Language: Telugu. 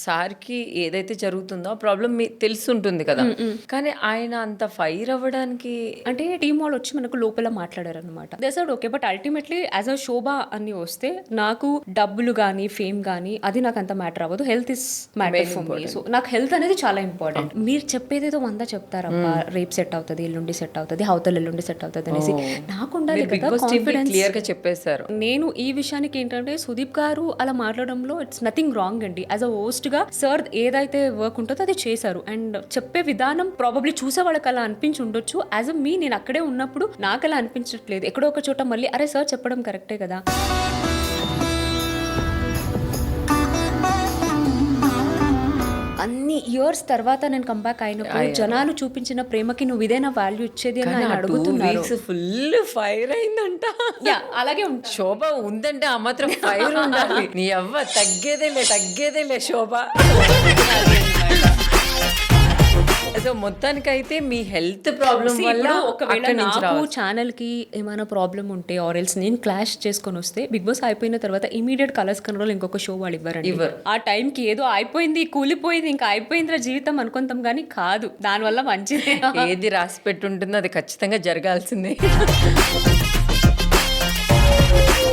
సార్కి ఏదైతే జరుగుతుందో ఆ ప్రాబ్లం తెలుసుంటుంది కదా, కానీ ఆయన అంత ఫైర్ అవ్వడానికి అంటే టీమ్ వాళ్ళు వచ్చి మనకు లోపల మాట్లాడారు అనమాట. They said okay, but ultimately as a Shobha అని వస్తే నాకు డబ్బులు కానీ ఫేమ్ కానీ అది నాకు అంత మ్యాటర్ అవ్వదు, health is matter for me. So నాకు హెల్త్ అనేది చాలా ఇంపార్టెంట్. మీరు చెప్పేదేదో 100 చెప్తారబ్బా, రేపు సెట్ అవుతుంది, ఎల్లుండి సెట్ అవుతుంది, అవతల ఎల్లుండి సెట్ అవుతుంది అనేసి. నాకు ఉండాలి కదా కాన్ఫిడెన్స్. క్లియర్ గా చెప్పేశారు. నేను ఈ విషయానికి ఏంటంటే సుదీప్ గారు అలా మాట్లాడడంలో ఇట్స్ నథింగ్ రాంగ్ అండి. యాజ్ అ హోస్ట్ గా సార్ ఏదైతే వర్క్ ఉంటుందో అది చేశారు. అండ్ చెప్పే విధానం ప్రాబబ్లీ చూసే వాళ్ళకి అలా అనిపించి ఉండొచ్చు. యాజ్ అ మీ నేను అక్కడే ఉన్నప్పుడు నాకు అలా అనిపించట్లేదు. ఎక్కడో ఒక చోట మళ్ళీ అరే సార్ చెప్పడం కరెక్టే కదా. అన్ని ఇయర్స్ తర్వాత నేను కంబ్యాక్ అయినప్పుడు జనాలు చూపించిన ప్రేమకి నువ్వు ఇదేనా వాల్యూ ఇచ్చేది అని ఆయన అడుగుతున్నారు. ఫుల్ ఫైర్ అయిందంట. అలాగే శోభ ఉందంటే ఆ మాత్రం ఫైర్ ఉండాలి. నీ అవ్వ తగ్గేదేలే శోభ. సో మొత్తానికైతే మీ హెల్త్ ప్రాబ్లం వల్ల ఒకవేళ నాకు ఛానల్ కి ఏమైనా ప్రాబ్లం ఉంటే ఆర్ ఎల్స్ నేను క్లాష్ చేసుకొని వస్తే బిగ్ బాస్ అయిపోయిన తర్వాత ఇమీడియట్ కలర్స్ కనరోలు ఇంకొక షో వాళ్ళు ఇవ్వరు. ఆ టైం కి ఏదో అయిపోయింది, కూలిపోయింది, ఇంకా అయిపోయిందిరా జీవితం అనుకుంటాం కానీ కాదు, దానివల్ల మంచిది. ఏది రాసి పెట్టుంటుందో అది ఖచ్చితంగా జరగాల్సిందే.